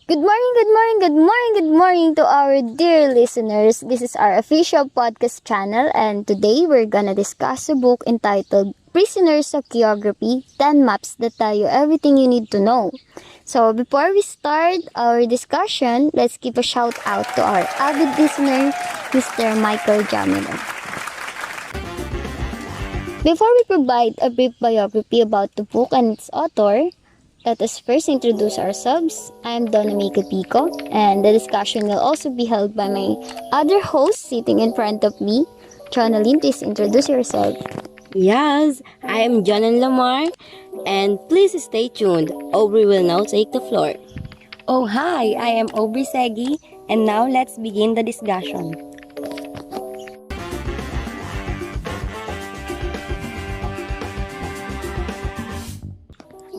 Good morning, good morning, good morning, good morning to our dear listeners. This is our official podcast channel, and today we're gonna discuss a book entitled Prisoners of Geography, 10 Maps That Tell You Everything You Need to Know. So before we start our discussion, let's give a shout out to our avid listener, Mr. Michael Jamino. Before we provide a brief biography about the book and its author, let us first introduce ourselves. I'm CABICO, and the discussion will also be held by my other host sitting in front of me. Jonalyn, please introduce yourself. Yes, I am John and LAMAR, and please stay tuned. Aubrey will now take the floor. Oh hi, I am Aubrey SEGUI, and now let's begin the discussion.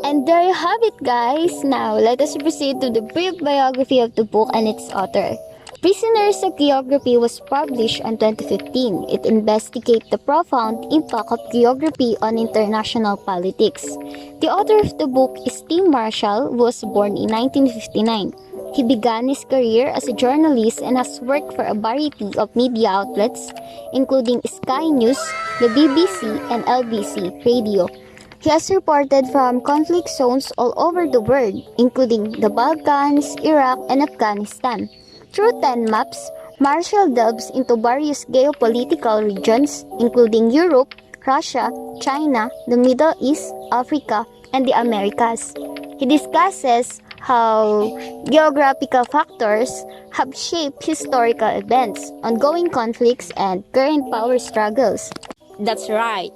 And there you have it, guys. Now, let us proceed to the brief biography of the book and its author. Prisoners of Geography was published in 2015. It investigates the profound impact of geography on international politics. The author of the book is Tim Marshall, who was born in 1959. He began his career as a journalist and has worked for a variety of media outlets, including Sky News, the BBC, and LBC Radio. He has reported from conflict zones all over the world, including the Balkans, Iraq, and Afghanistan. Through 10 maps, Marshall delves into various geopolitical regions, including Europe, Russia, China, the Middle East, Africa, and the Americas. He discusses how geographical factors have shaped historical events, ongoing conflicts, and current power struggles. That's right.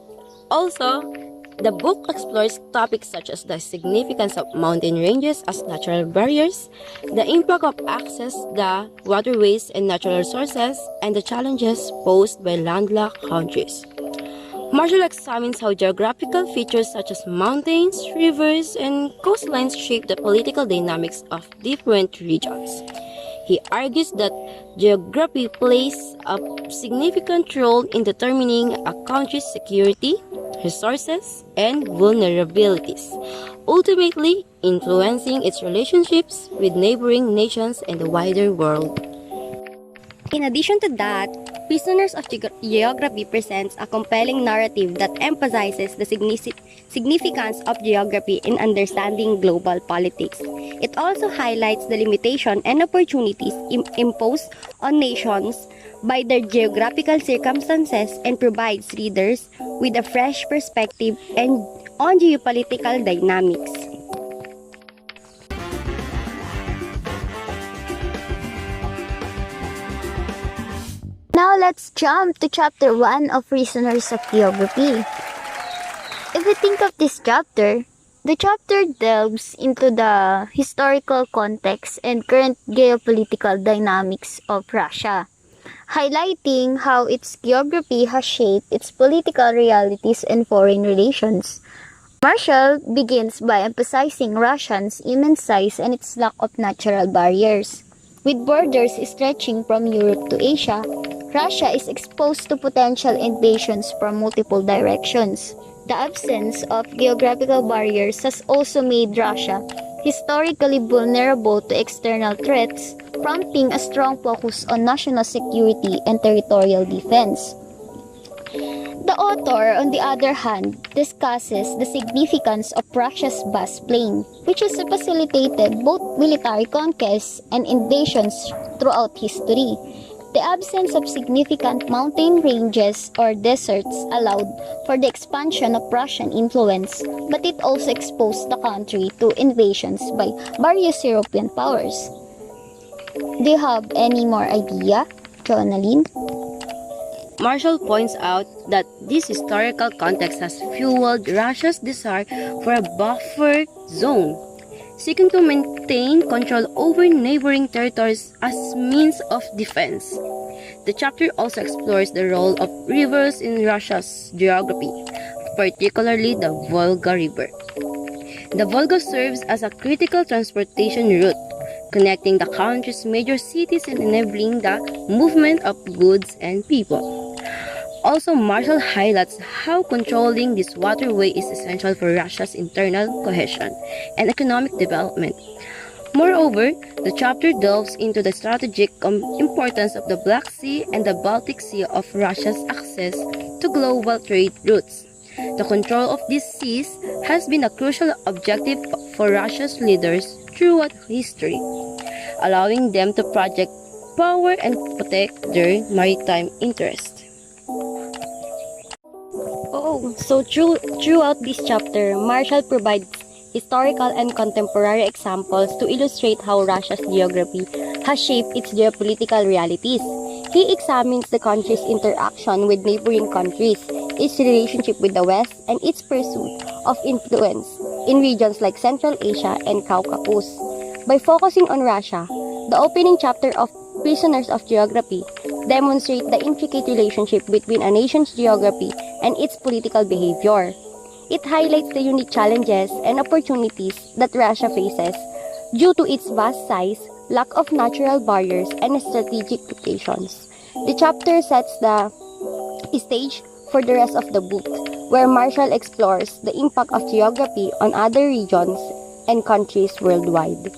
Also, the book explores topics such as the significance of mountain ranges as natural barriers, the impact of access to waterways and natural resources, and the challenges posed by landlocked countries. Marshall examines how geographical features such as mountains, rivers, and coastlines shape the political dynamics of different regions. He argues that geography plays a significant role in determining a country's security, resources, and vulnerabilities, ultimately influencing its relationships with neighboring nations and the wider world. In addition to that, Prisoners of Geography presents a compelling narrative that emphasizes the significance of geography in understanding global politics. It also highlights the limitation and opportunities imposed on nations by their geographical circumstances and provides readers with a fresh perspective on geopolitical dynamics. Now let's jump to chapter 1 of Prisoners of Geography. If we think of this chapter, the chapter delves into the historical context and current geopolitical dynamics of Russia, highlighting how its geography has shaped its political realities and foreign relations. Marshall begins by emphasizing Russia's immense size and its lack of natural barriers. With borders stretching from Europe to Asia, Russia is exposed to potential invasions from multiple directions. The absence of geographical barriers has also made Russia historically vulnerable to external threats, prompting a strong focus on national security and territorial defense. The author, on the other hand, discusses the significance of Russia's vast plain, which has facilitated both military conquests and invasions throughout history. The absence of significant mountain ranges or deserts allowed for the expansion of Russian influence, but it also exposed the country to invasions by various European powers. Do you have any more idea, Jonalyn? Marshall points out that this historical context has fueled Russia's desire for a buffer zone, seeking to maintain control over neighboring territories as means of defense. The chapter also explores the role of rivers in Russia's geography, particularly the Volga River. The Volga serves as a critical transportation route, connecting the country's major cities and enabling the movement of goods and people. Also, Marshall highlights how controlling this waterway is essential for Russia's internal cohesion and economic development. Moreover, the chapter delves into the strategic importance of the Black Sea and the Baltic Sea of Russia's access to global trade routes. The control of these seas has been a crucial objective for Russia's leaders throughout history, allowing them to project power and protect their maritime interests. Throughout this chapter, Marshall provides historical and contemporary examples to illustrate how Russia's geography has shaped its geopolitical realities. He examines the country's interaction with neighboring countries, its relationship with the West, and its pursuit of influence in regions like Central Asia and Caucasus. By focusing on Russia, the opening chapter of Prisoners of Geography demonstrates the intricate relationship between a nation's geography and its political behavior. It highlights the unique challenges and opportunities that Russia faces due to its vast size, lack of natural barriers, and strategic locations. The chapter sets the stage for the rest of the book, where Marshall explores the impact of geography on other regions and countries worldwide.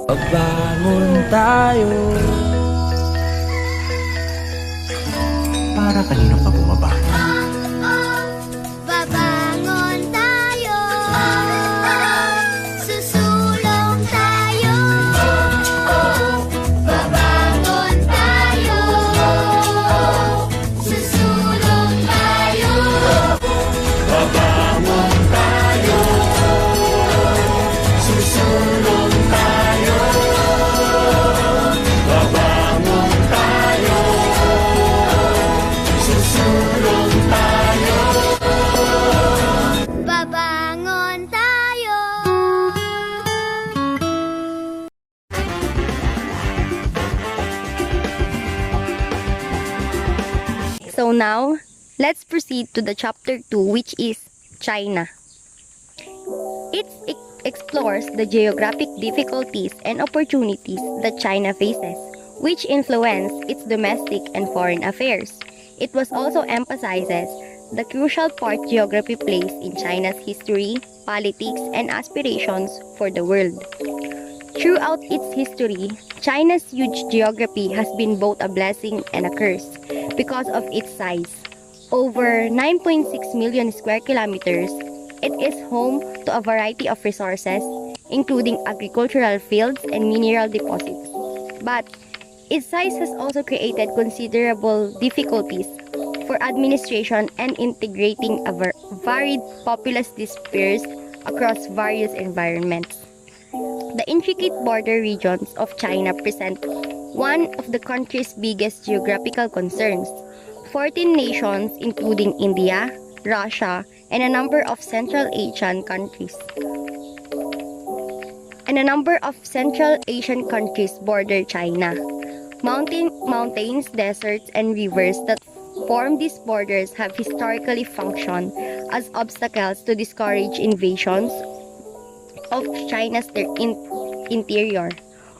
Pagbangon tayo. Para kanino ka bumabangon? Babangon tayo, susulong tayo, babangon tayo, susulong tayo, babangon tayo, susulong tayo, babangon tayo, susulong tayo, babangon tayo. So now, let's proceed to the chapter 2, which is China. It explores the geographic difficulties and opportunities that China faces, which influence its domestic and foreign affairs. It was also emphasizes the crucial part geography plays in China's history, politics, and aspirations for the world. Throughout its history, China's huge geography has been both a blessing and a curse because of its size. Over 9.6 million square kilometers, it is home to a variety of resources, including agricultural fields and mineral deposits. But its size has also created considerable difficulties for administration and integrating a varied populace dispersed across various environments. The intricate border regions of China present one of the country's biggest geographical concerns. 14 nations, including India, Russia, and a number of Central Asian countries. Border China. Mountains, deserts, and rivers that form these borders have historically functioned as obstacles to discourage invasions of China's interior.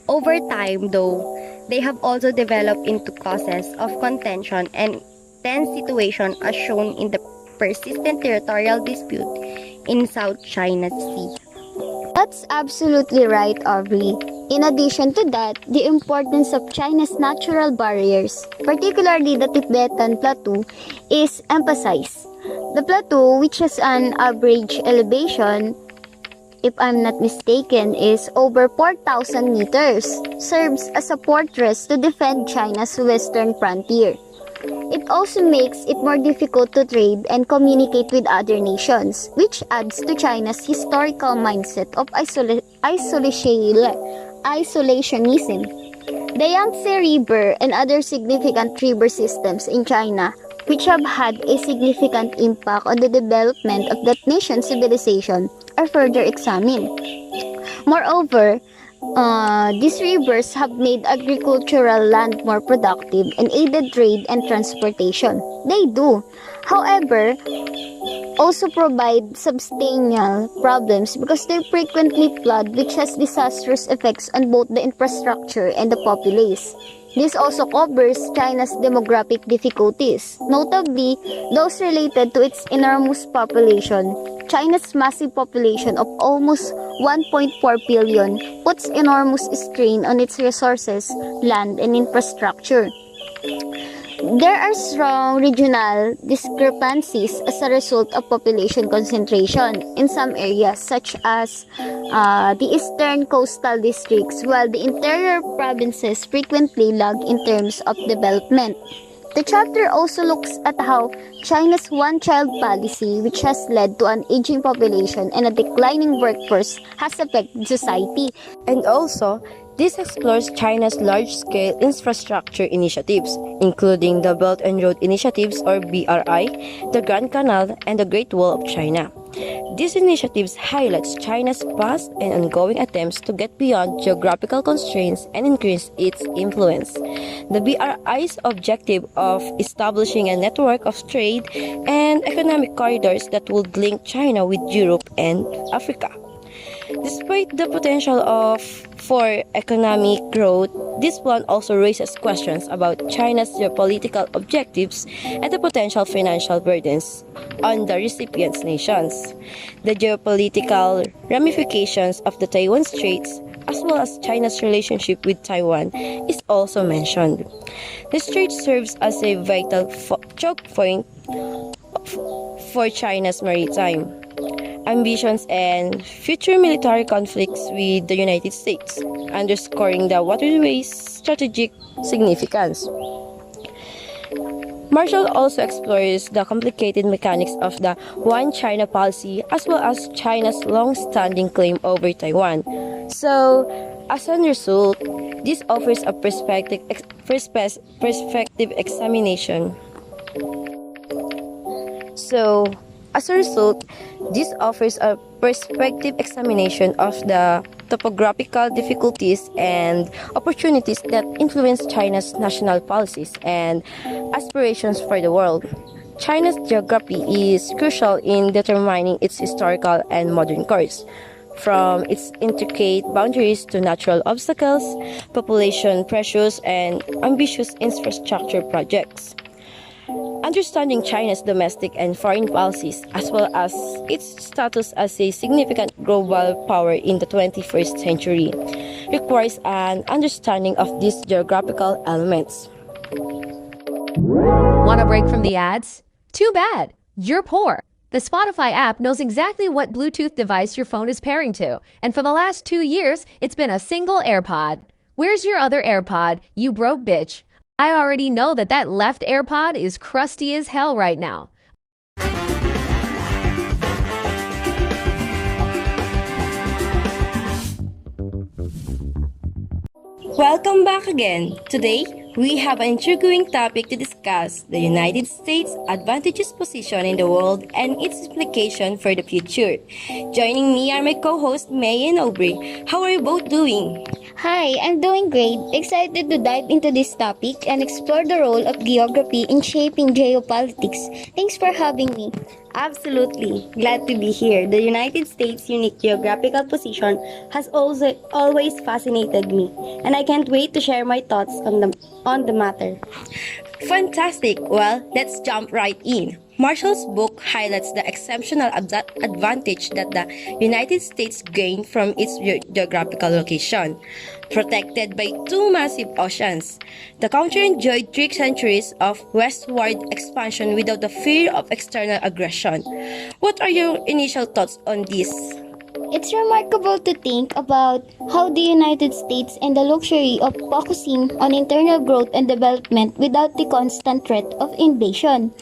Over time, though, they have also developed into causes of contention and tense situation as shown in the persistent territorial dispute in South China Sea. That's absolutely right, Aubrey. In addition to that, the importance of China's natural barriers, particularly the Tibetan Plateau, is emphasized. The plateau, which has an average elevation, if I'm not mistaken, is over 4,000 meters, serves as a fortress to defend China's western frontier. It also makes it more difficult to trade and communicate with other nations, which adds to China's historical mindset of isolationism. The Yangtze River and other significant river systems in China, which have had a significant impact on the development of that nation's civilization, are further examined. Moreover, these rivers have made agricultural land more productive and aided trade and transportation. They do, however, also provide substantial problems because they frequently flood, which has disastrous effects on both the infrastructure and the populace. This also covers China's demographic difficulties, notably those related to its enormous population, China's massive population of almost 1.4 billion puts enormous strain on its resources, land, and infrastructure. There are strong regional discrepancies as a result of population concentration in some areas, such as the eastern coastal districts, while the interior provinces frequently lag in terms of development. The chapter also looks at how China's one-child policy, which has led to an aging population and a declining workforce, has affected society. And also, this explores China's large-scale infrastructure initiatives, including the Belt and Road Initiatives or BRI, the Grand Canal, and the Great Wall of China. These initiatives highlights China's past and ongoing attempts to get beyond geographical constraints and increase its influence. The BRI's objective of establishing a network of trade and economic corridors that would link China with Europe and Africa. Despite the potential for economic growth, this plan also raises questions about China's geopolitical objectives and the potential financial burdens on the recipient nations. The geopolitical ramifications of the Taiwan Straits, as well as China's relationship with Taiwan, is also mentioned. The strait serves as a vital choke point for China's maritime ambitions and future military conflicts with the United States, underscoring the waterway's strategic significance. Marshall also explores the complicated mechanics of the One China policy as well as China's long-standing claim over Taiwan. So, as a result, this offers a perspective examination. This offers a perspective examination of the topographical difficulties and opportunities that influence China's national policies and aspirations for the world. China's geography is crucial in determining its historical and modern course, from its intricate boundaries to natural obstacles, population pressures, and ambitious infrastructure projects. Understanding China's domestic and foreign policies, as well as its status as a significant global power in the 21st century, requires an understanding of these geographical elements. Want a break from the ads? Too bad. You're poor. The Spotify app knows exactly what Bluetooth device your phone is pairing to, and for the last 2 years, it's been a single AirPod. Where's your other AirPod, you broke bitch? I already know that left AirPod is crusty as hell right now. Welcome back again. Today, we have an intriguing topic to discuss: the United States' advantageous position in the world and its implication for the future. Joining me are my co-hosts May and Aubrey. How are you both doing? Hi, I'm doing great. Excited to dive into this topic and explore the role of geography in shaping geopolitics. Thanks for having me. Absolutely. Glad to be here. The United States' unique geographical position has also always fascinated me, and I can't wait to share my thoughts on the matter. Fantastic! Well, let's jump right in. Marshall's book highlights the exceptional advantage that the United States gained from its geographical location. Protected by two massive oceans, the country enjoyed 3 centuries of westward expansion without the fear of external aggression. What are your initial thoughts on this? It's remarkable to think about how the United States and the luxury of focusing on internal growth and development without the constant threat of invasion.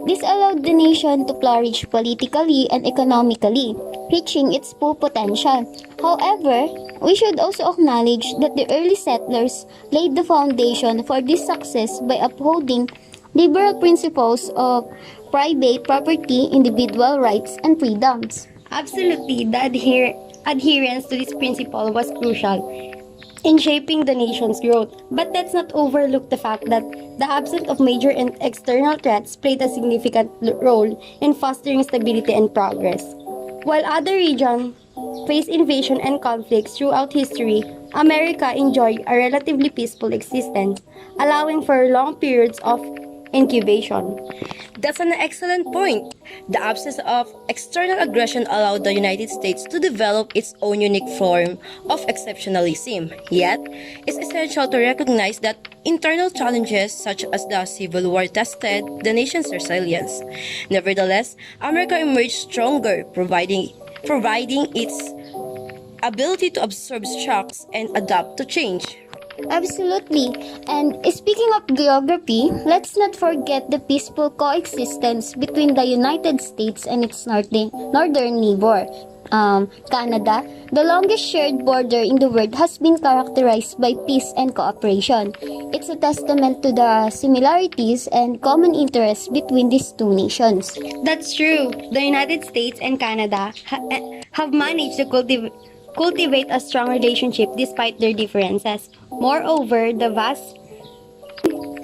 This allowed the nation to flourish politically and economically, reaching its full potential. However, we should also acknowledge that the early settlers laid the foundation for this success by upholding liberal principles of private property, individual rights, and freedoms. Absolutely, the adherence to this principle was crucial in shaping the nation's growth. But let's not overlook the fact that the absence of major and external threats played a significant role in fostering stability and progress. While other regions faced invasion and conflicts throughout history, America enjoyed a relatively peaceful existence, allowing for long periods of incubation. That's an excellent point. The absence of external aggression allowed the United States to develop its own unique form of exceptionalism. Yet, it's essential to recognize that internal challenges such as the Civil War tested the nation's resilience. Nevertheless, America emerged stronger, providing its ability to absorb shocks and adapt to change. Absolutely. And speaking of geography, let's not forget the peaceful coexistence between the United States and its northern neighbor, Canada. The longest shared border in the world has been characterized by peace and cooperation. It's a testament to the similarities and common interests between these two nations. That's true. The United States and Canada have managed to cultivate a strong relationship despite their differences. Moreover, the vast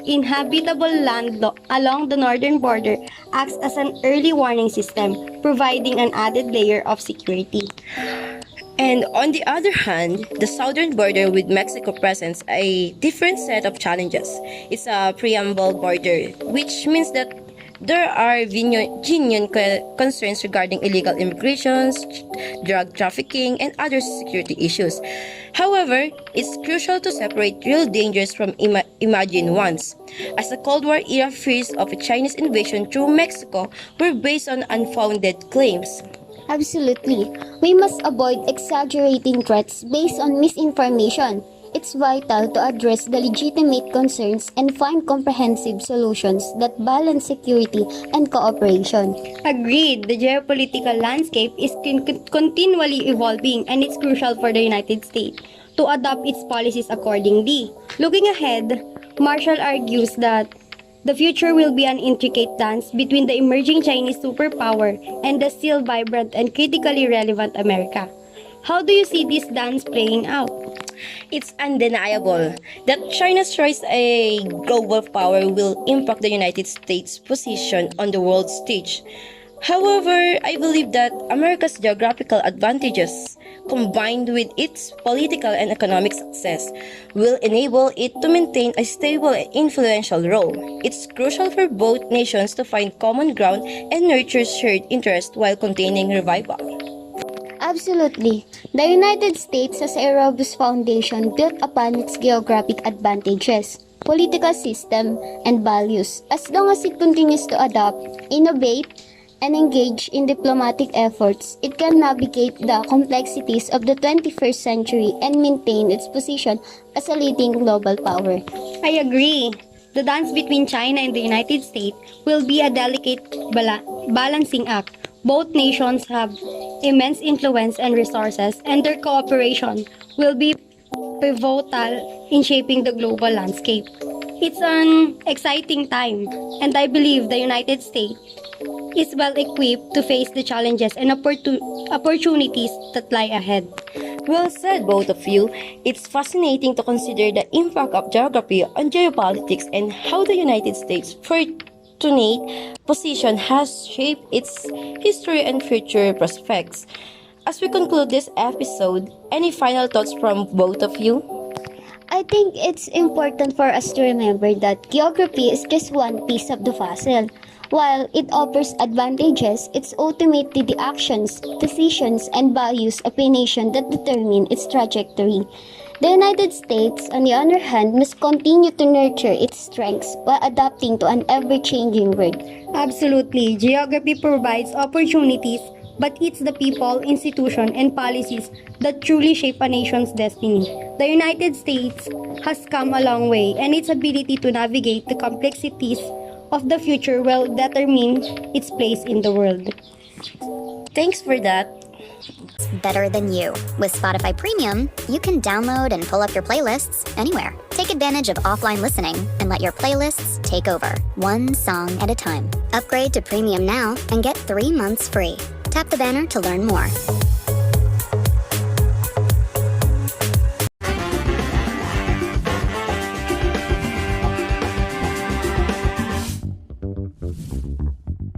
inhabitable land along the northern border acts as an early warning system, providing an added layer of security. And on the other hand, the southern border with Mexico presents a different set of challenges. It's a preamble border, which means that there are genuine concerns regarding illegal immigrations, drug trafficking, and other security issues. However, it's crucial to separate real dangers from imagined ones, as the Cold War era fears of a Chinese invasion through Mexico were based on unfounded claims. Absolutely. We must avoid exaggerating threats based on misinformation. It's vital to address the legitimate concerns and find comprehensive solutions that balance security and cooperation. Agreed, the geopolitical landscape is continually evolving, and it's crucial for the United States to adopt its policies accordingly. Looking ahead, Marshall argues that the future will be an intricate dance between the emerging Chinese superpower and the still vibrant and critically relevant America. How do you see this dance playing out? It's undeniable that China's rise as a global power will impact the United States' position on the world stage. However, I believe that America's geographical advantages, combined with its political and economic success, will enable it to maintain a stable and influential role. It's crucial for both nations to find common ground and nurture shared interests while containing revival. Absolutely. The United States has a robust foundation built upon its geographic advantages, political system, and values. As long as it continues to adopt, innovate, and engage in diplomatic efforts, it can navigate the complexities of the 21st century and maintain its position as a leading global power. I agree. The dance between China and the United States will be a delicate balancing act. Both nations have immense influence and resources, and their cooperation will be pivotal in shaping the global landscape. It's an exciting time, and I believe the United States is well equipped to face the challenges and opportunities that lie ahead. Well said, both of you. It's fascinating to consider the impact of geography on geopolitics and how the United States' fortunate position has shaped its history and future prospects. As we conclude this episode, any final thoughts from both of you? I think it's important for us to remember that geography is just one piece of the puzzle. While it offers advantages, it's ultimately the actions, decisions, and values of a nation that determine its trajectory. The United States, on the other hand, must continue to nurture its strengths while adapting to an ever-changing world. Absolutely, geography provides opportunities, but it's the people, institutions, and policies that truly shape a nation's destiny. The United States has come a long way, and its ability to navigate the complexities of the future will determine its place in the world. Thanks for that. Better than you. With Spotify Premium, you can download and pull up your playlists anywhere. Take advantage of offline listening and let your playlists take over, one song at a time. Upgrade to Premium now and get 3 months free. Tap the banner to learn more.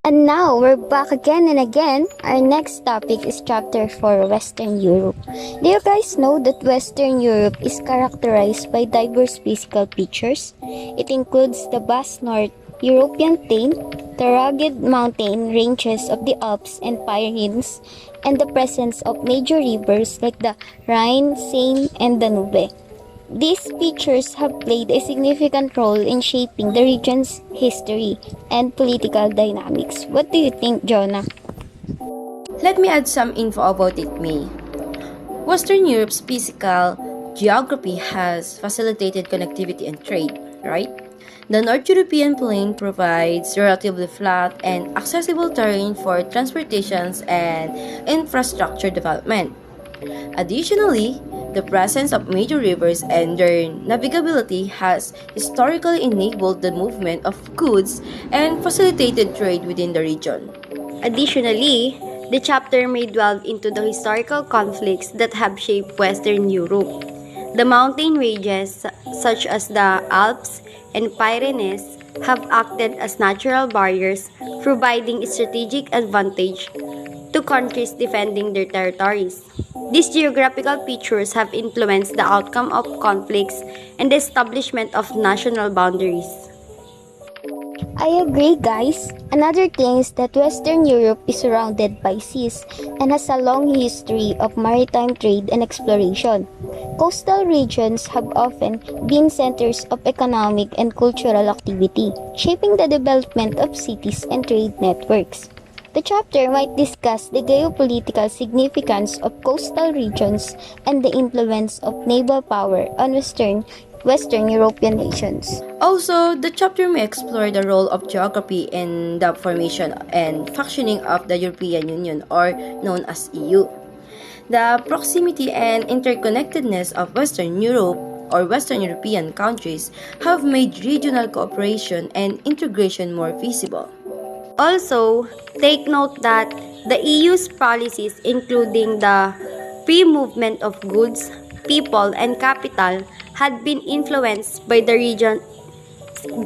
And now, we're back again and again. Our next topic is Chapter 4, Western Europe. Do you guys know that Western Europe is characterized by diverse physical features? It includes the vast North European plain, the rugged mountain ranges of the Alps and Pyrenees, and the presence of major rivers like the Rhine, Seine, and Danube. These features have played a significant role in shaping the region's history and political dynamics. What do you think, Jonah? Let me add some info about it, May. Western Europe's physical geography has facilitated connectivity and trade, right? The North European plain provides relatively flat and accessible terrain for transportations and infrastructure development. Additionally, the presence of major rivers and their navigability has historically enabled the movement of goods and facilitated trade within the region. Additionally, the chapter may delve into the historical conflicts that have shaped Western Europe. The mountain ranges, such as the Alps and Pyrenees, have acted as natural barriers, providing strategic advantage to countries defending their territories. These geographical features have influenced the outcome of conflicts and the establishment of national boundaries. I agree, guys. Another thing is that Western Europe is surrounded by seas and has a long history of maritime trade and exploration. Coastal regions have often been centers of economic and cultural activity, shaping the development of cities and trade networks. The chapter might discuss the geopolitical significance of coastal regions and the influence of naval power on Western European nations. Also, the chapter may explore the role of geography in the formation and functioning of the European Union, or known as EU. The proximity and interconnectedness of Western Europe or Western European countries have made regional cooperation and integration more feasible. Also, take note that the EU's policies, including the free movement of goods, people, and capital, had been influenced by the region's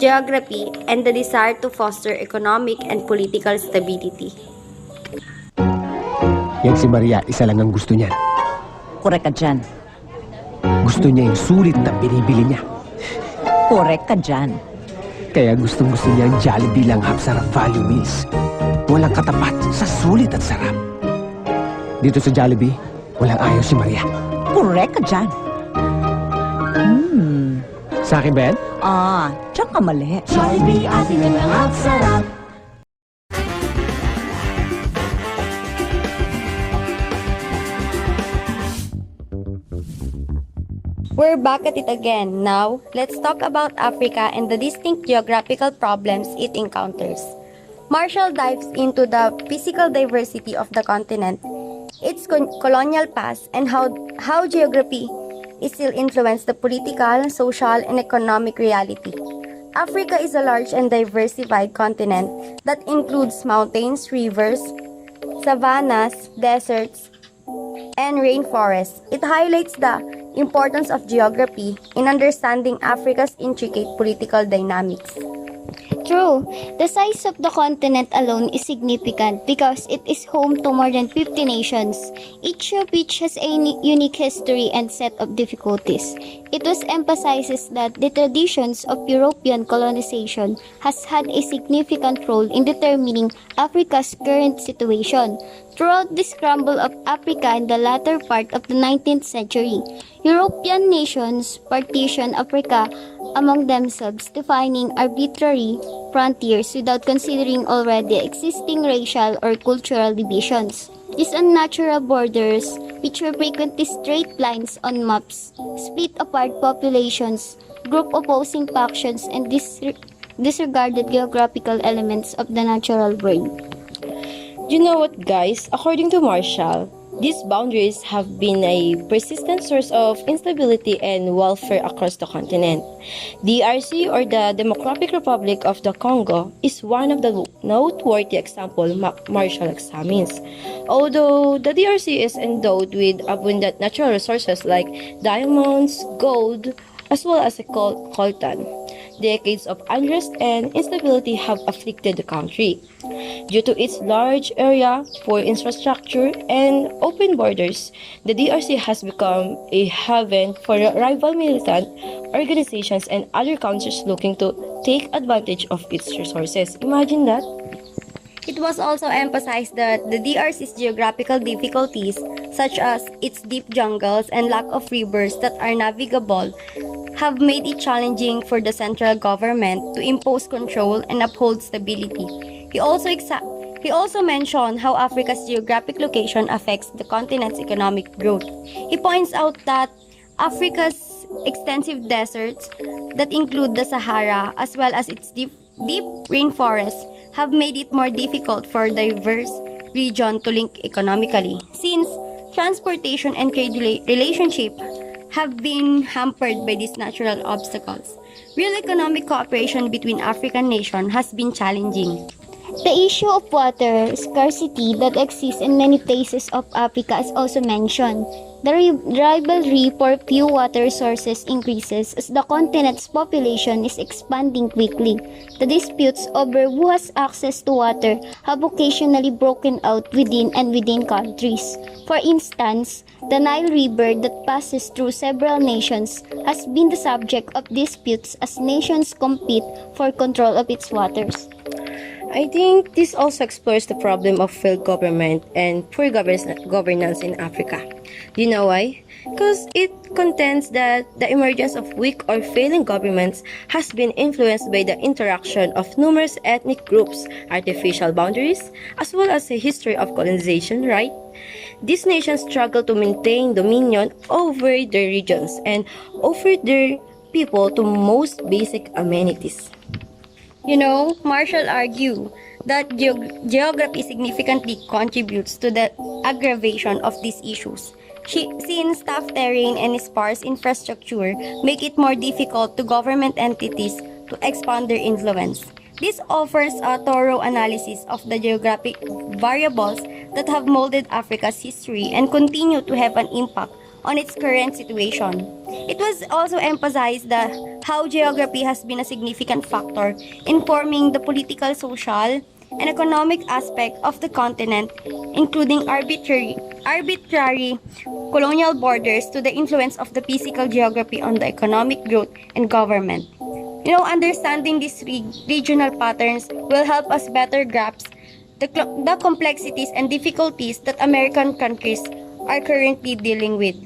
geography and the desire to foster economic and political stability. Yang si Maria, isa lang ang gusto niya. Korek ka dyan. Gusto niya yung sulit na binibili niya. Korek ka dyan. Kaya gustong-gusto niya ang Jollibee lang sarap value meals. Walang katapat sa sulit at sarap. Dito sa Jollibee, walang ayaw si Maria. Korek ka dyan. Sa akin ba yan? Diyan ka mali. Jollibee, ating ang sarap. We're back at it again. Now, let's talk about Africa and the distinct geographical problems it encounters. Marshall dives into the physical diversity of the continent, its colonial past, and how geography still influences the political, social, and economic reality. Africa is a large and diversified continent that includes mountains, rivers, savannas, deserts, and rainforests. It highlights the importance of geography in understanding Africa's intricate political dynamics. True, the size of the continent alone is significant because it is home to more than 50 nations, each of which has a unique history and set of difficulties. It was emphasizes that the traditions of European colonization has had a significant role in determining Africa's current situation. Throughout the scramble of Africa in the latter part of the 19th century, European nations partitioned Africa among themselves, defining arbitrary frontiers without considering already existing racial or cultural divisions. These unnatural borders, which were frequently straight lines on maps, split apart populations, group opposing factions, and disregarded geographical elements of the natural world. You know what, guys? According to Marshall, these boundaries have been a persistent source of instability and warfare across the continent. DRC, or the Democratic Republic of the Congo, is one of the noteworthy examples Marshall examines. Although the DRC is endowed with abundant natural resources like diamonds, gold, as well as coltan, decades of unrest and instability have afflicted the country. Due to its large area, poor infrastructure, and open borders, the DRC has become a haven for rival militant organizations and other countries looking to take advantage of its resources. Imagine that. It was also emphasized that the DRC's geographical difficulties, such as its deep jungles and lack of rivers that are navigable, have made it challenging for the central government to impose control and uphold stability. He also mentioned how Africa's geographic location affects the continent's economic growth. He points out that Africa's extensive deserts that include the Sahara as well as its deep rainforests have made it more difficult for diverse region to link economically, since transportation and trade relationship have been hampered by these natural obstacles. Real economic cooperation between African nations has been challenging. The issue of water scarcity that exists in many places of Africa is also mentioned. The rivalry for few water sources increases as the continent's population is expanding quickly. The disputes over who has access to water have occasionally broken out within countries. For instance, the Nile River that passes through several nations has been the subject of disputes as nations compete for control of its waters. I think this also explores the problem of failed government and poor governance in Africa. You know why? Because it contends that the emergence of weak or failing governments has been influenced by the interaction of numerous ethnic groups, artificial boundaries, as well as a history of colonization, right? These nations struggle to maintain dominion over their regions and offer their people to most basic amenities. Marshall argued that geography significantly contributes to the aggravation of these issues. Since tough terrain and sparse infrastructure make it more difficult to government entities to expand their influence. This offers a thorough analysis of the geographic variables that have molded Africa's history and continue to have an impact on its current situation. It was also emphasized that how geography has been a significant factor in forming the political, social, and economic aspect of the continent, including arbitrary colonial borders to the influence of the physical geography on the economic growth and government. Understanding these regional patterns will help us better grasp the complexities and difficulties that American countries are currently dealing with.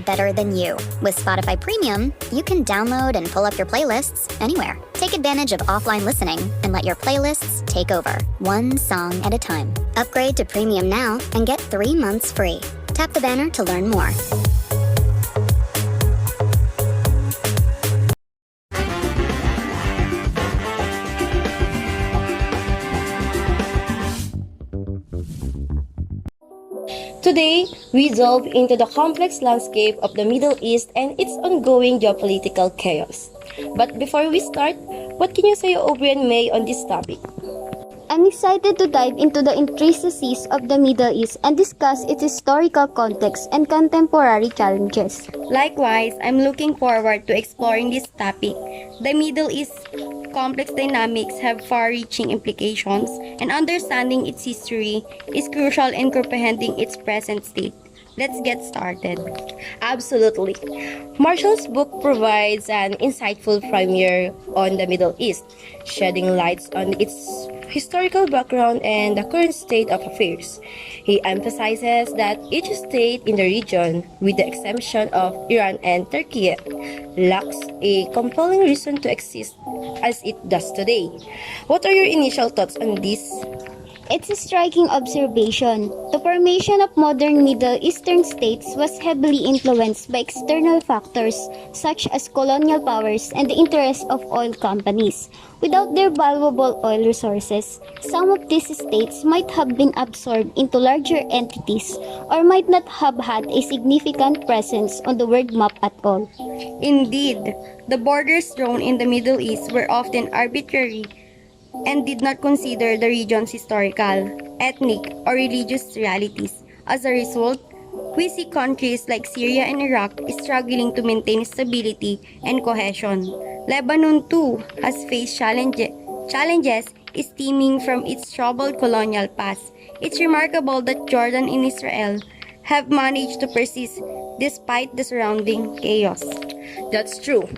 Better than you. With Spotify Premium, you can download and pull up your playlists anywhere. Take advantage of offline listening and let your playlists take over, one song at a time. Upgrade to Premium now and get 3 months free. Tap the banner to learn more. Today, we delve into the complex landscape of the Middle East and its ongoing geopolitical chaos. But before we start, what can you say, Aubrey and May, on this topic? I'm excited to dive into the intricacies of the Middle East and discuss its historical context and contemporary challenges. Likewise, I'm looking forward to exploring this topic. The Middle East's complex dynamics have far-reaching implications, and understanding its history is crucial in comprehending its present state. Let's get started. Absolutely. Marshall's book provides an insightful primer on the Middle East, shedding light on its historical background and the current state of affairs. He emphasizes that each state in the region, with the exception of Iran and Turkey, lacks a compelling reason to exist as it does today. What are your initial thoughts on this? It's a striking observation. The formation of modern Middle Eastern states was heavily influenced by external factors such as colonial powers and the interests of oil companies. Without their valuable oil resources, some of these states might have been absorbed into larger entities or might not have had a significant presence on the world map at all. Indeed, the borders drawn in the Middle East were often arbitrary and did not consider the region's historical, ethnic, or religious realities. As a result, we see countries like Syria and Iraq struggling to maintain stability and cohesion. Lebanon, too, has faced challenges stemming from its troubled colonial past. It's remarkable that Jordan and Israel have managed to persist despite the surrounding chaos. That's true.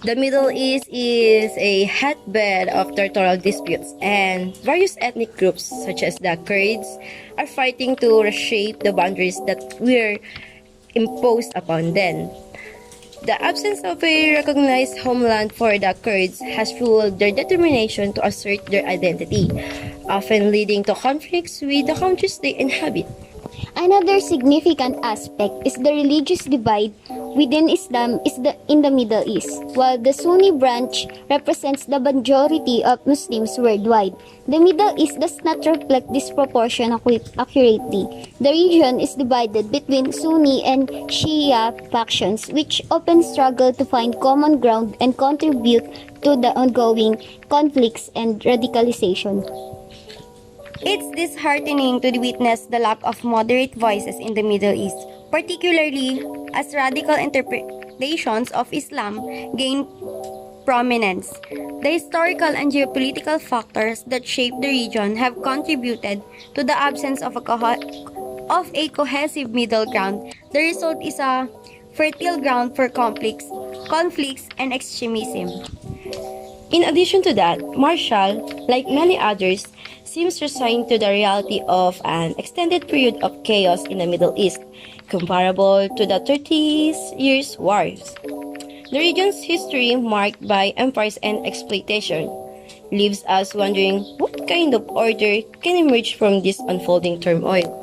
The Middle East is a hotbed of territorial disputes, and various ethnic groups, such as the Kurds, are fighting to reshape the boundaries that were imposed upon them. The absence of a recognized homeland for the Kurds has fueled their determination to assert their identity, often leading to conflicts with the countries they inhabit. Another significant aspect is the religious divide within Islam in the Middle East. While the Sunni branch represents the majority of Muslims worldwide, the Middle East does not reflect this proportion accurately. The region is divided between Sunni and Shia factions, which often struggle to find common ground and contribute to the ongoing conflicts and radicalization. It's disheartening to witness the lack of moderate voices in the Middle East, particularly as radical interpretations of Islam gain prominence. The historical and geopolitical factors that shape the region have contributed to the absence of a cohesive middle ground. The result is a fertile ground for conflicts and extremism. In addition to that, Marshall, like many others, seems resigned to the reality of an extended period of chaos in the Middle East, comparable to the 30 Years' Wars. The region's history, marked by empires and exploitation, leaves us wondering what kind of order can emerge from this unfolding turmoil.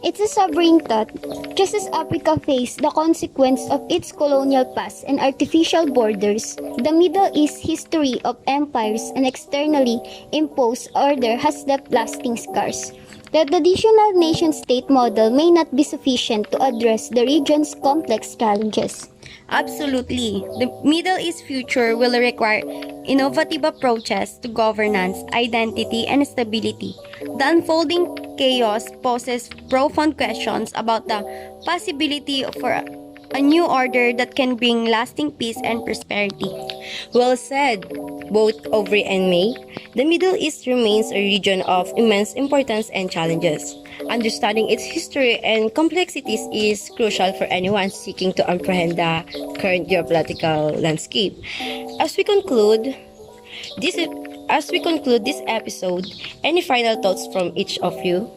It's a sobering thought. Just as Africa faced the consequence of its colonial past and artificial borders, the Middle East history of empires and externally imposed order has left lasting scars. The traditional nation-state model may not be sufficient to address the region's complex challenges. Absolutely. The Middle East future will require innovative approaches to governance, identity, and stability. The unfolding chaos poses profound questions about the possibility for a new order that can bring lasting peace and prosperity. Well said, both Aubrey and May. The Middle East remains a region of immense importance and challenges. Understanding its history and complexities is crucial for anyone seeking to apprehend the current geopolitical landscape. As we conclude this episode, any final thoughts from each of you?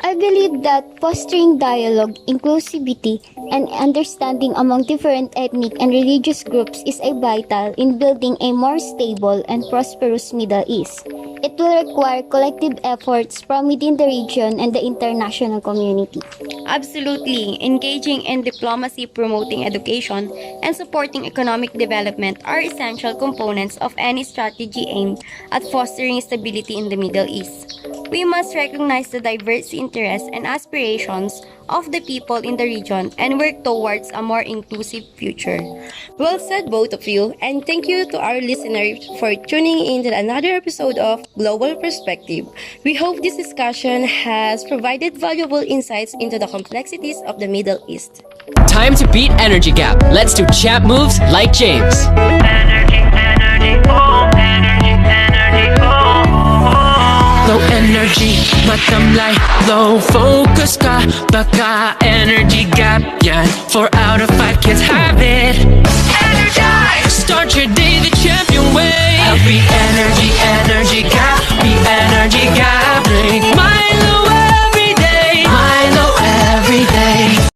I believe that fostering dialogue, inclusivity, and understanding among different ethnic and religious groups is vital in building a more stable and prosperous Middle East. It will require collective efforts from within the region and the international community. Absolutely. Engaging in diplomacy, promoting education, and supporting economic development are essential components of any strategy aimed at fostering stability in the Middle East. We must recognize the diverse interests and aspirations of the people in the region and work towards a more inclusive future. Well said, both of you, and thank you to our listeners for tuning in to another episode of Global Perspective. We hope this discussion has provided valuable insights into the complexities of the Middle East. Time to beat energy gap. Let's do champ moves like James. Low energy, matamlay. Low focus ka, baka energy gap yan. 4 out of 5 kids have it. Energize! Start your day the champion way. Be energy gap. Be energy gap. Drink Milo every day. Milo every day.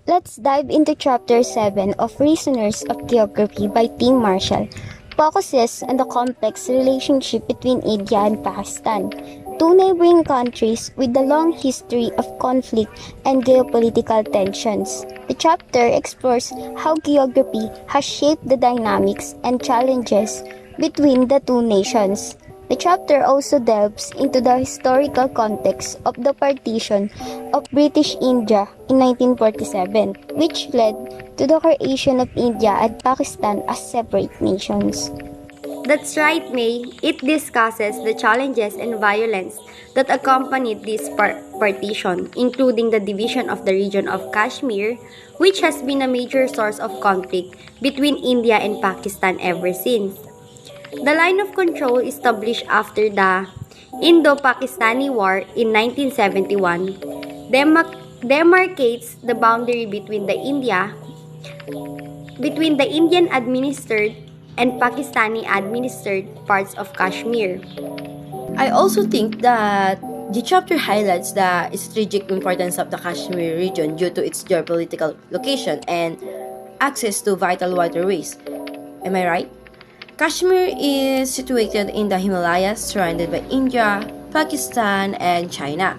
Let's dive into Chapter 7 of Prisoners of Geography by Tim Marshall. Focuses on the complex relationship between India and Pakistan, two neighboring countries with a long history of conflict and geopolitical tensions. The chapter explores how geography has shaped the dynamics and challenges between the two nations. The chapter also delves into the historical context of the partition of British India in 1947, which led to the creation of India and Pakistan as separate nations. That's right, May. It discusses the challenges and violence that accompanied this partition, including the division of the region of Kashmir, which has been a major source of conflict between India and Pakistan ever since. The line of control established after the Indo-Pakistani War in 1971 demarcates the boundary between the Indian administered and Pakistani administered parts of Kashmir. I also think that the chapter highlights the strategic importance of the Kashmir region due to its geopolitical location and access to vital waterways. Am I right? Kashmir is situated in the Himalayas, surrounded by India, Pakistan, and China.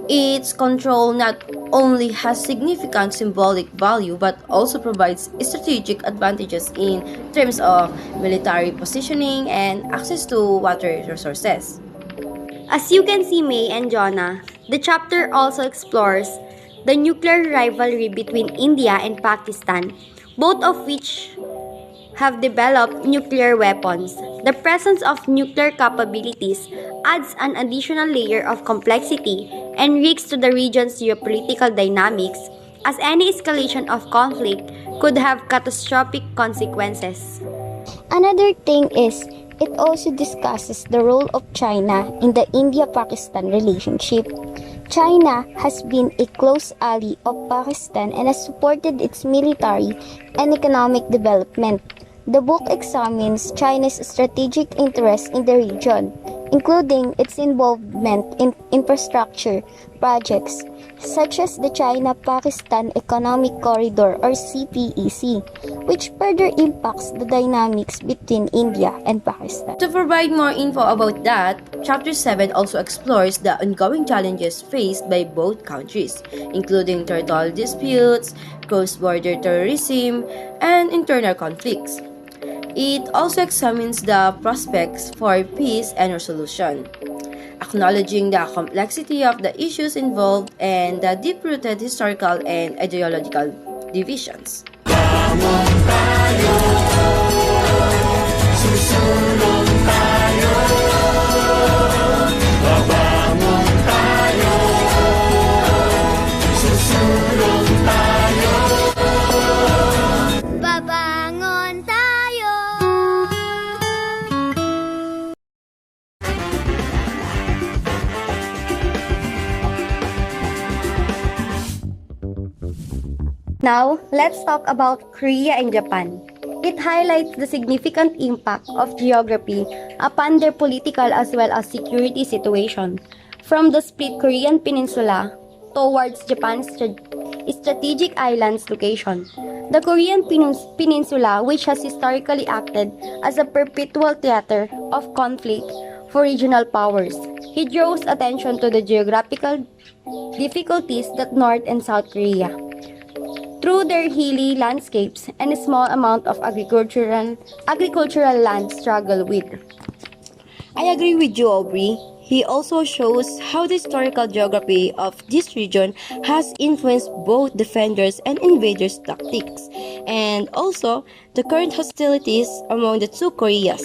Its control not only has significant symbolic value but also provides strategic advantages in terms of military positioning and access to water resources. As you can see, May and Jonah, the chapter also explores the nuclear rivalry between India and Pakistan, both of which have developed nuclear weapons. The presence of nuclear capabilities adds an additional layer of complexity and risks to the region's geopolitical dynamics, as any escalation of conflict could have catastrophic consequences. Another thing is, it also discusses the role of China in the India-Pakistan relationship. China has been a close ally of Pakistan and has supported its military and economic development. The book examines China's strategic interests in the region, including its involvement in infrastructure projects such as the China-Pakistan Economic Corridor or CPEC, which further impacts the dynamics between India and Pakistan. To provide more info about that, Chapter 7 also explores the ongoing challenges faced by both countries, including territorial disputes, cross-border terrorism, and internal conflicts. It also examines the prospects for peace and resolution, acknowledging the complexity of the issues involved and the deep-rooted historical and ideological divisions. Babangon tayo! Now, let's talk about Korea and Japan. It highlights the significant impact of geography upon their political as well as security situation, from the split Korean peninsula towards Japan's strategic islands location. The Korean peninsula, which has historically acted as a perpetual theater of conflict for regional powers, he draws attention to the geographical difficulties that North and South Korea, through their hilly landscapes and a small amount of agricultural land, struggle with. I agree with you, Aubrey. He also shows how the historical geography of this region has influenced both defenders and invaders' tactics, and also the current hostilities among the two Koreas.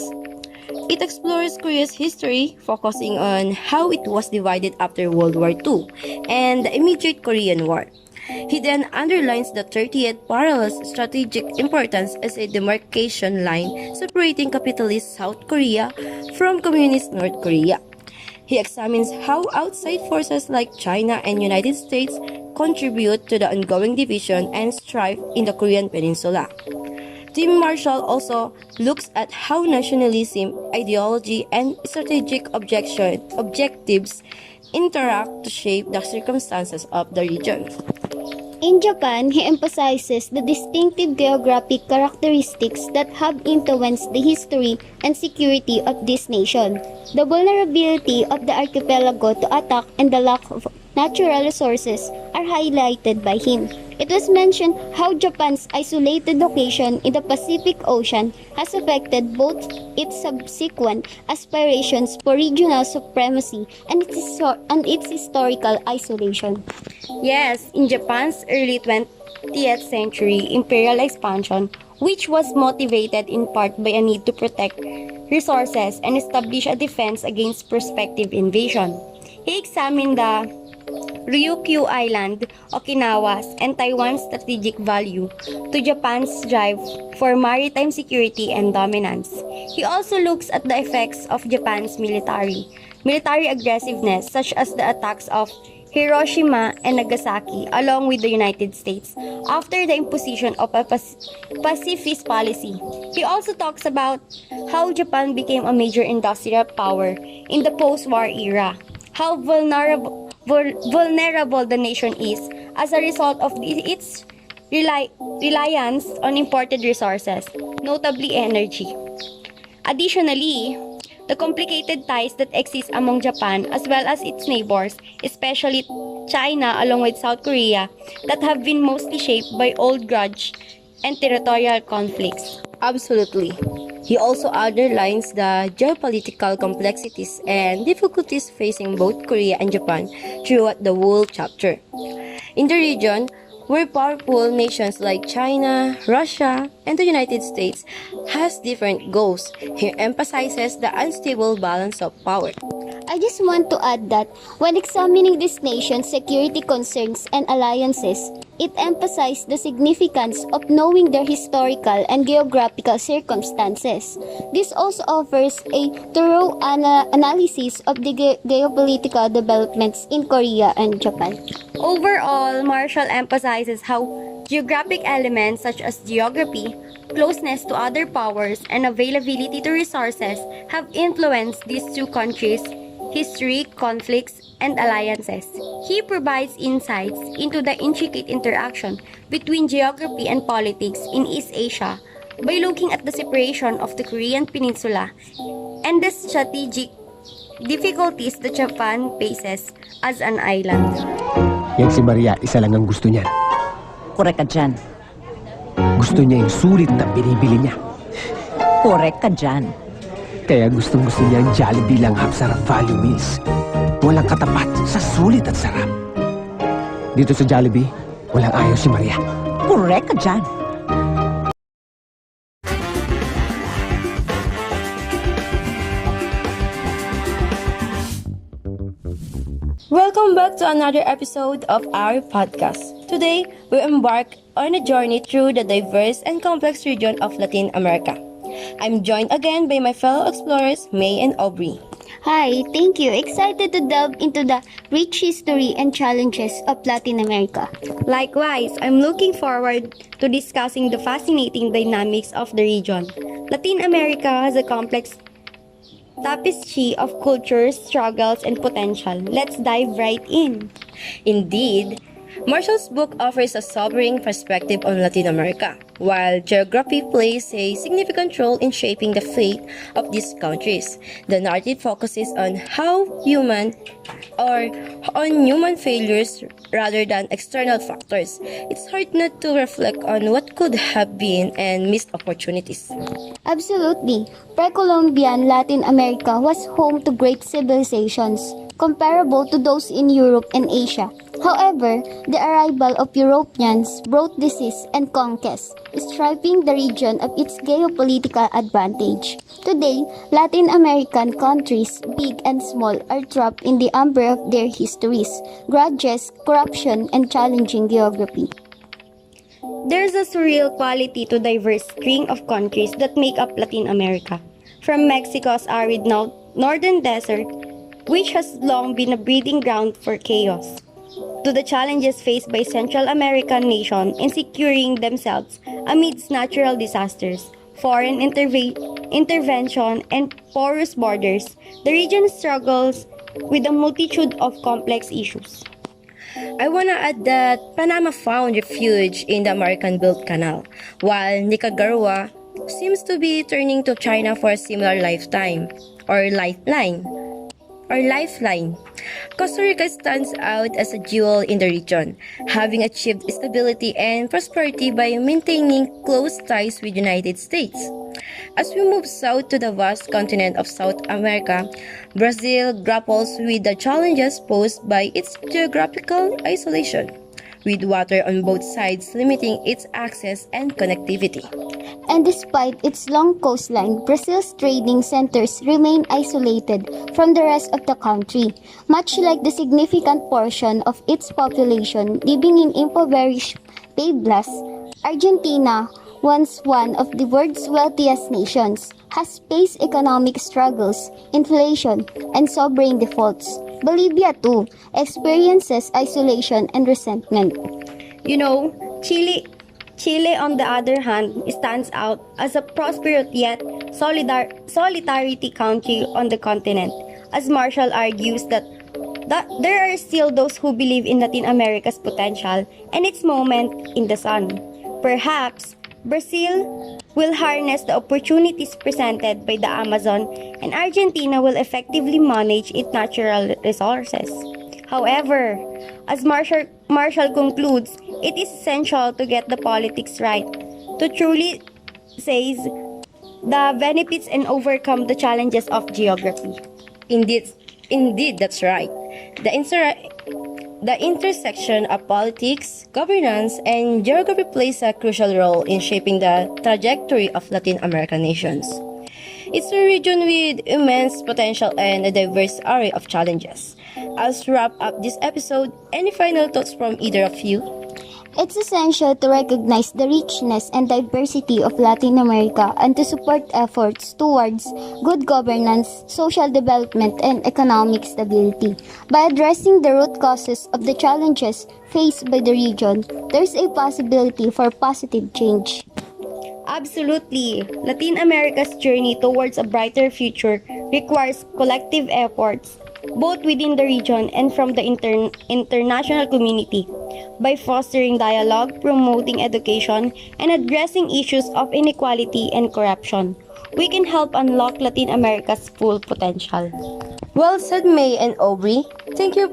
It explores Korea's history, focusing on how it was divided after World War II and the immediate Korean War. He then underlines the 30th parallel's strategic importance as a demarcation line separating capitalist South Korea from communist North Korea. He examines how outside forces like China and United States contribute to the ongoing division and strife in the Korean Peninsula. Tim Marshall also looks at how nationalism, ideology, and strategic objectives interact to shape the circumstances of the region. In Japan, he emphasizes the distinctive geographic characteristics that have influenced the history and security of this nation. The vulnerability of the archipelago to attack and the lack of natural resources are highlighted by him. It was mentioned how Japan's isolated location in the Pacific Ocean has affected both its subsequent aspirations for regional supremacy and its historical isolation. Yes, in Japan's early 20th century imperial expansion, which was motivated in part by a need to protect resources and establish a defense against prospective invasion, he examined the Ryukyu Island, Okinawa's, and Taiwan's strategic value to Japan's drive for maritime security and dominance. He also looks at the effects of Japan's military military aggressiveness such as the attacks of Hiroshima and Nagasaki along with the United States after the imposition of a pacifist policy. He also talks about how Japan became a major industrial power in the post-war era, how vulnerable the nation is as a result of its reliance on imported resources, notably energy. Additionally, the complicated ties that exist among Japan as well as its neighbors, especially China along with South Korea, that have been mostly shaped by old grudge and territorial conflicts. Absolutely. He also underlines the geopolitical complexities and difficulties facing both Korea and Japan throughout the whole chapter. In the region, where powerful nations like China, Russia, and the United States has different goals, he emphasizes the unstable balance of power. I just want to add that when examining this nation's security concerns and alliances, it emphasized the significance of knowing their historical and geographical circumstances. This also offers a thorough analysis of the geopolitical developments in Korea and Japan. Overall, Marshall emphasizes how geographic elements such as geography, closeness to other powers, and availability to resources have influenced these two countries' history, conflicts, and alliances. He provides insights into the intricate interaction between geography and politics in East Asia by looking at the separation of the Korean Peninsula and the strategic difficulties that Japan faces as an island. Yan si Maria, isa lang ang gusto niya. Korek ka dyan. Gusto niya yung sulit na binibili niya. Korek ka dyan. Kaya gustong-gusto niya ang Jollibee lang Sarap Value Meals. Walang katapat sa sulit at sarap. Dito sa Jollibee, walang ayaw si Maria. Korek ka dyan. Welcome back to another episode of our podcast. Today, we embark on a journey through the diverse and complex region of Latin America. I'm joined again by my fellow explorers, May and Aubrey. Hi, thank you. Excited to delve into the rich history and challenges of Latin America. Likewise, I'm looking forward to discussing the fascinating dynamics of the region. Latin America has a complex tapestry of cultures, struggles, and potential. Let's dive right in. Indeed, Marshall's book offers a sobering perspective on Latin America, while geography plays a significant role in shaping the fate of these countries. The narrative focuses on human failures rather than external factors. It's hard not to reflect on what could have been and missed opportunities. Absolutely. Pre-Columbian Latin America was home to great civilizations, comparable to those in Europe and Asia. However, the arrival of Europeans brought disease and conquest, stripping the region of its geopolitical advantage. Today, Latin American countries, big and small, are trapped in the umber of their histories, grudges, corruption, and challenging geography. There's a surreal quality to diverse string of countries that make up Latin America. From Mexico's arid northern desert, which has long been a breeding ground for chaos, to the challenges faced by Central American nations in securing themselves amidst natural disasters, foreign intervention, and porous borders, the region struggles with a multitude of complex issues. I want to add that Panama found refuge in the American-built canal, while Nicaragua seems to be turning to China for a similar lifeline. Costa Rica stands out as a jewel in the region, having achieved stability and prosperity by maintaining close ties with the United States. As we move south to the vast continent of South America, Brazil grapples with the challenges posed by its geographical isolation, with water on both sides limiting its access and connectivity. And despite its long coastline, Brazil's trading centers remain isolated from the rest of the country, much like the significant portion of its population living in impoverished pueblos. Argentina, once one of the world's wealthiest nations, has faced economic struggles, inflation, and sovereign defaults. Bolivia, too, experiences isolation and resentment. You know, Chile, on the other hand, stands out as a prosperous yet solidarity country on the continent, as Marshall argues that there are still those who believe in Latin America's potential and its moment in the sun. Perhaps Brazil will harness the opportunities presented by the Amazon, and Argentina will effectively manage its natural resources. However, as Marshall concludes, it is essential to get the politics right to truly seize the benefits and overcome the challenges of geography. Indeed, that's right. The intersection of politics, governance, and geography plays a crucial role in shaping the trajectory of Latin American nations. It's a region with immense potential and a diverse array of challenges. As we wrap up this episode, any final thoughts from either of you? It's essential to recognize the richness and diversity of Latin America and to support efforts towards good governance, social development, and economic stability. By addressing the root causes of the challenges faced by the region, there's a possibility for positive change. Absolutely. Latin America's journey towards a brighter future requires collective efforts, both within the region and from the international community. By fostering dialogue, promoting education, and addressing issues of inequality and corruption, we can help unlock Latin America's full potential. Well said, May and Aubrey. Thank you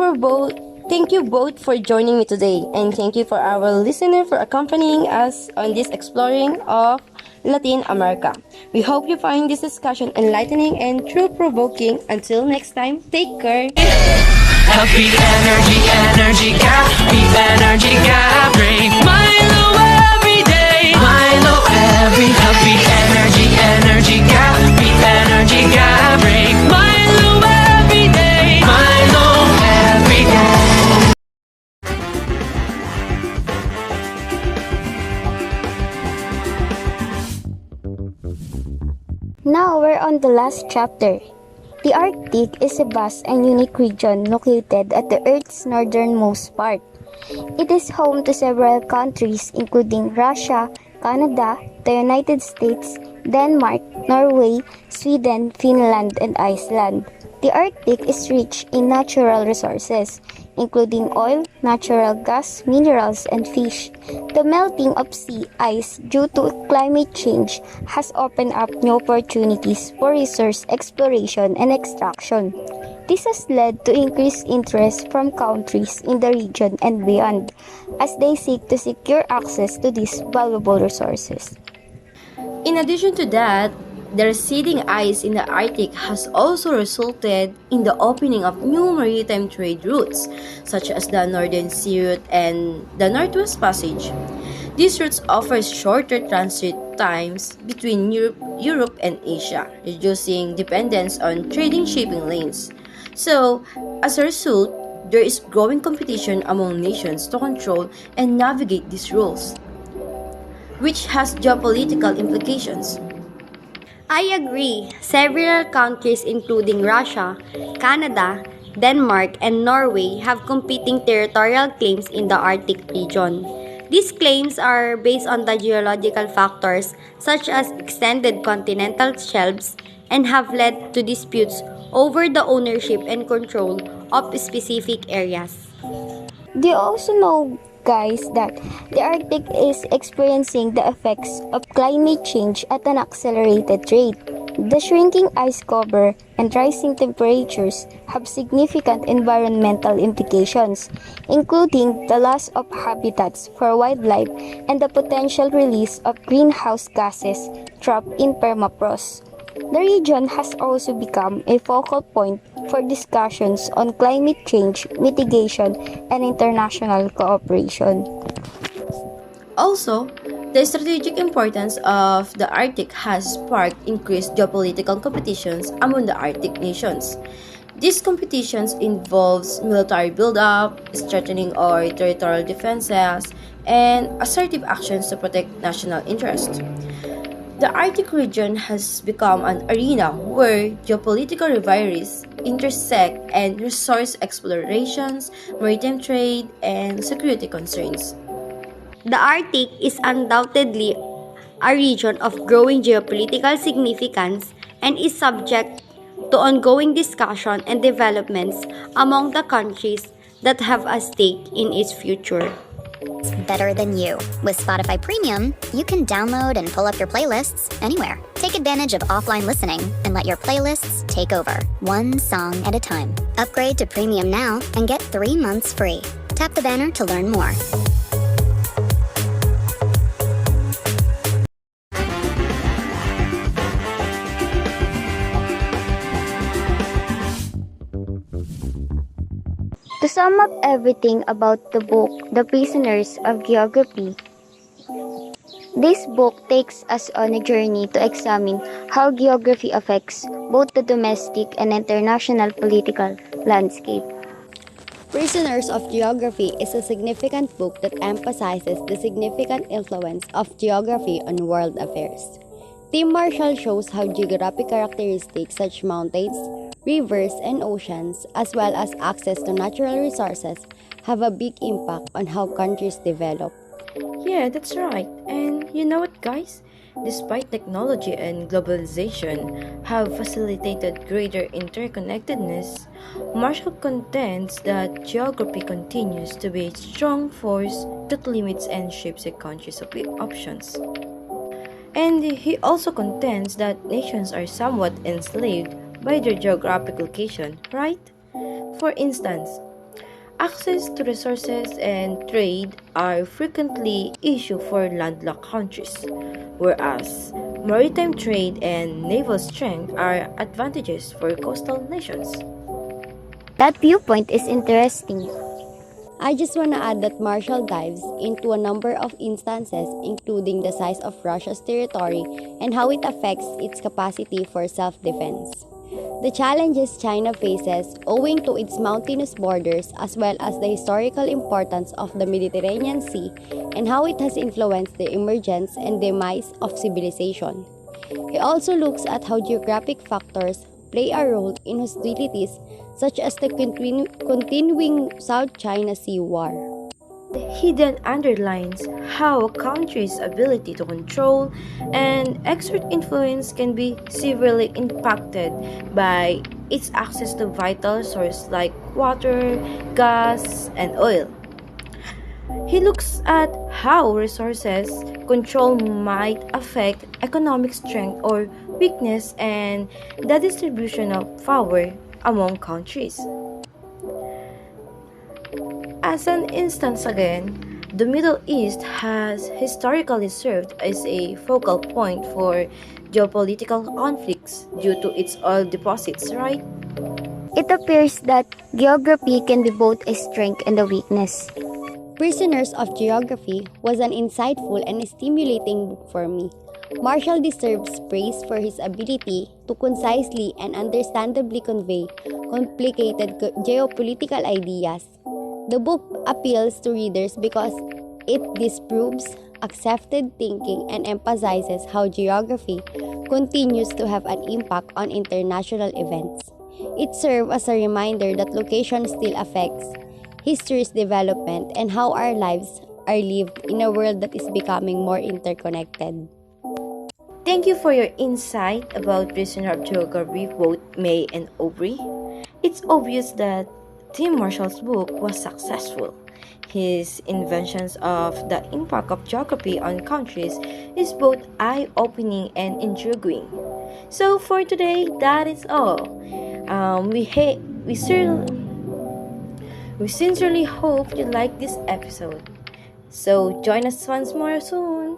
both for joining me today, and thank you for our listener for accompanying us on this exploring of Latin America. We hope you find this discussion enlightening and thought-provoking. Until next time, take care. Healthy energy gap, the energy gap. Drink Milo every day. Milo every healthy energy gap, the energy gap. Drink Milo every day. Milo every day. Now we're on the last chapter. The Arctic is a vast and unique region located at the Earth's northernmost part. It is home to several countries including Russia, Canada, the United States, Denmark, Norway, Sweden, Finland, and Iceland. The Arctic is rich in natural resources, including oil, natural gas, minerals, and fish. The melting of sea ice due to climate change has opened up new opportunities for resource exploration and extraction. This has led to increased interest from countries in the region and beyond, as they seek to secure access to these valuable resources. In addition to that, the receding ice in the Arctic has also resulted in the opening of new maritime trade routes, such as the Northern Sea Route and the Northwest Passage. These routes offer shorter transit times between Europe and Asia, reducing dependence on trading shipping lanes. So, as a result, there is growing competition among nations to control and navigate these routes, which has geopolitical implications. I agree. Several countries including Russia, Canada, Denmark, and Norway have competing territorial claims in the Arctic region. These claims are based on the geological factors such as extended continental shelves and have led to disputes over the ownership and control of specific areas. Do you also know, guys, that the Arctic is experiencing the effects of climate change at an accelerated rate? The shrinking ice cover and rising temperatures have significant environmental implications, including the loss of habitats for wildlife and the potential release of greenhouse gases trapped in permafrost. The region has also become a focal point for discussions on climate change mitigation and international cooperation. Also, the strategic importance of the Arctic has sparked increased geopolitical competitions among the Arctic nations. These competitions involves military buildup, strengthening our territorial defenses, and assertive actions to protect national interest. The Arctic region has become an arena where geopolitical rivalries intersect and resource explorations, maritime trade, and security concerns. The Arctic is undoubtedly a region of growing geopolitical significance and is subject to ongoing discussion and developments among the countries that have a stake in its future. Better than you. With Spotify Premium, you can download and pull up your playlists anywhere. Take advantage of offline listening and let your playlists take over, one song at a time. Upgrade to Premium now and get 3 months free. Tap the banner to learn more. To sum up everything about the book, The Prisoners of Geography, this book takes us on a journey to examine how geography affects both the domestic and international political landscape. Prisoners of Geography is a significant book that emphasizes the significant influence of geography on world affairs. Tim Marshall shows how geographic characteristics such as mountains, rivers, and oceans, as well as access to natural resources, have a big impact on how countries develop. Yeah, that's right. And you know what, guys? Despite technology and globalization have facilitated greater interconnectedness, Marshall contends that geography continues to be a strong force that limits and shapes a country's options. And he also contends that nations are somewhat enslaved by their geographic location, right? For instance, access to resources and trade are frequently issue for landlocked countries, whereas maritime trade and naval strength are advantages for coastal nations. That viewpoint is interesting. I just want to add that Marshall dives into a number of instances, including the size of Russia's territory and how it affects its capacity for self-defense. The challenges China faces owing to its mountainous borders, as well as the historical importance of the Mediterranean Sea and how it has influenced the emergence and demise of civilization. He also looks at how geographic factors play a role in hostilities such as the continuing South China Sea War. He then underlines how a country's ability to control and exert influence can be severely impacted by its access to vital sources like water, gas, and oil. He looks at how resources control might affect economic strength or weakness and the distribution of power among countries. As an instance again, the Middle East has historically served as a focal point for geopolitical conflicts due to its oil deposits, right? It appears that geography can be both a strength and a weakness. Prisoners of Geography was an insightful and stimulating book for me. Marshall deserves praise for his ability to concisely and understandably convey complicated geopolitical ideas. The book appeals to readers because it disproves accepted thinking and emphasizes how geography continues to have an impact on international events. It serves as a reminder that location still affects history's development and how our lives are lived in a world that is becoming more interconnected. Thank you for your insight about Prisoner of Geography, both May and Aubrey. It's obvious that Tim Marshall's book was successful. His inventions of the impact of geography on countries is both eye-opening and intriguing. So for today, that is all. We sincerely hope you like this episode. So join us once more soon.